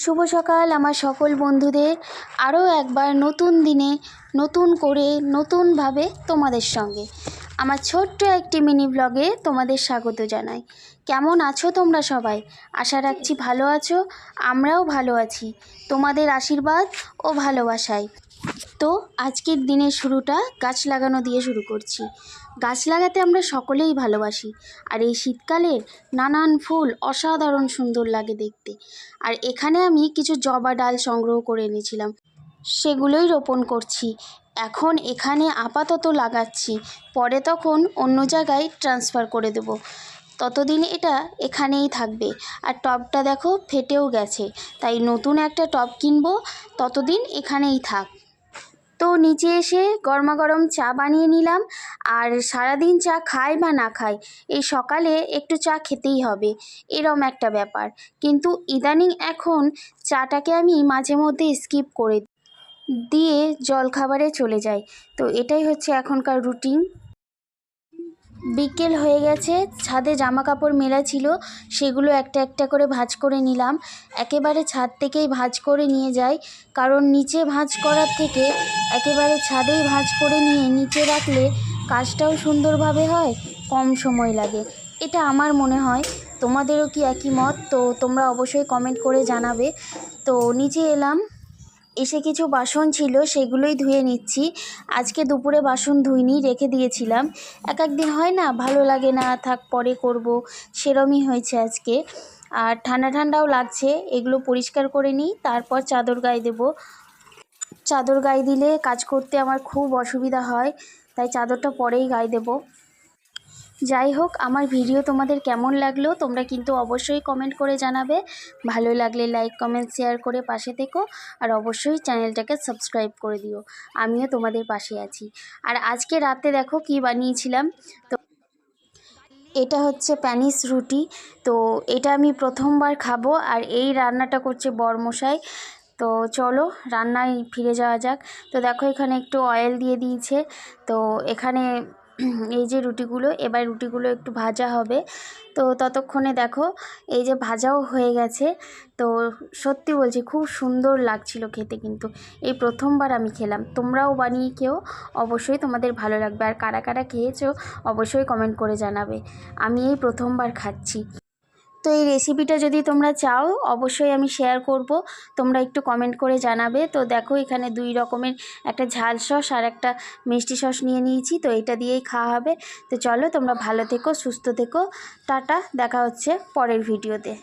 শুভ সকাল আমার সকল বন্ধুদের। আরও একবার নতুন দিনে নতুন করে নতুনভাবে তোমাদের সঙ্গে আমার ছোট্ট একটি মিনি ব্লগে তোমাদের স্বাগত জানাই। কেমন আছো তোমরা সবাই? আশা রাখছি ভালো আছো। আমরাও ভালো আছি তোমাদের আশীর্বাদ ও ভালোবাসায়। তো আজকের দিনের শুরুটা গাছ লাগানো দিয়ে শুরু করছি। গাছ লাগাতে আমরা সকলেই ভালোবাসি, আর এই শীতকালের নানান ফুল অসাধারণ সুন্দর লাগে দেখতে। আর এখানে আমি কিছু জবা ডাল সংগ্রহ করে এনেছিলাম, সেগুলোই রোপণ করছি। এখন এখানে আপাতত লাগাচ্ছি, পরে তখন অন্য জায়গায় ট্রান্সফার করে দেব। ততদিন এটা এখানেই থাকবে। আর টবটা দেখো ফেটেও গেছে, তাই নতুন একটা টব কিনবো, ততদিন এখানেই থাক। তো নিচে এসে গরমাগরম চা বানিয়ে নিলাম। আর সারাদিন চা খাই বা না খাই, এই সকালে একটু চা খেতেই হবে, এরম একটা ব্যাপার। কিন্তু ইদানিং এখন চাটাকে আমি মাঝে মধ্যে স্কিপ করে দিয়ে জলখাবারে চলে যাই। তো এটাই হচ্ছে এখনকার রুটিন। বিকেল হয়ে গেছে, ছাদে জামা কাপড় মেলা ছিল, সেগুলো একটা একটা করে ভাঁজ করে নিলাম। একেবারে ছাদ থেকেই ভাঁজ করে নিয়ে যাই, কারণ নিচে ভাঁজ করার থেকে একেবারে ছাদেই ভাঁজ করে নিয়ে নিচে রাখলে কাজটাও সুন্দরভাবে হয়, কম সময় লাগে। এটা আমার মনে হয়। তোমাদেরও কি একই মত? তো তোমরা অবশ্যই কমেন্ট করে জানাবে। তো নিচে এলাম, এসে কিছু বাসন ছিল সেগুলোই ধুয়ে নিচ্ছি। আজকে দুপুরে বাসন ধুইনি, রেখে দিয়েছিলাম। এক একদিন হয় না, ভালো লাগে না, থাক পরে করব, সেরমই হয়েছে আজকে। আর ঠান্ডা ঠান্ডাও লাগছে, এগুলো পরিষ্কার করে নিই, তারপর চাদর গায়ে দেবো। চাদর গায়ে দিলে কাজ করতে আমার খুব অসুবিধা হয়, তাই চাদরটা পরেই গায়ে দেবো। যাই হোক, আমার ভিডিও তোমাদের কেমন লাগলো তোমরা কিন্তু অবশ্যই কমেন্ট করে জানাবে। ভালো লাগলে লাইক কমেন্ট শেয়ার করে পাশে থেকো, আর অবশ্যই চ্যানেলটাকে সাবস্ক্রাইব করে দিও। আমিও তোমাদের পাশে আছি। আর আজকে রাতে দেখো কি বানিয়েছিলাম। তো এটা হচ্ছে প্যানিস রুটি। তো এটা আমি প্রথমবার খাবো, আর এই রান্নাটা করছে বরমশাই। তো চলো রান্নায় ফিরে যাওয়া যাক। তো দেখো এখানে একটু অয়েল দিয়ে দিয়েছে। তো এখানে এই যে রুটিগুলো, এবার রুটিগুলো একটু ভাজা হবে। তো ততক্ষণে দেখো এই যে ভাজাও হয়ে গেছে। তো সত্যি বলছি খুব সুন্দর লাগছিল খেতে, কিন্তু এই প্রথমবার আমি খেলাম। তোমরাও বানিয়ে খেও, অবশ্যই তোমাদের ভালো লাগবে। আর কারা কারা খেয়েছো অবশ্যই কমেন্ট করে জানাবে। আমি এই প্রথমবার খাচ্ছি। তো এই রেসিপিটা যদি তোমরা চাও অবশ্যই আমি শেয়ার করব, তোমরা একটু কমেন্ট করে জানাবে। তো দেখো এখানে দুই রকমের, একটা ঝাল সস আর একটা মিষ্টি সস নিয়ে নিয়েছি। তো এটা দিয়েই খাওয়া হবে। তো চলো তোমরা ভালো থেকো, সুস্থ থেকো, টাটা, দেখা হচ্ছে পরের ভিডিওতে।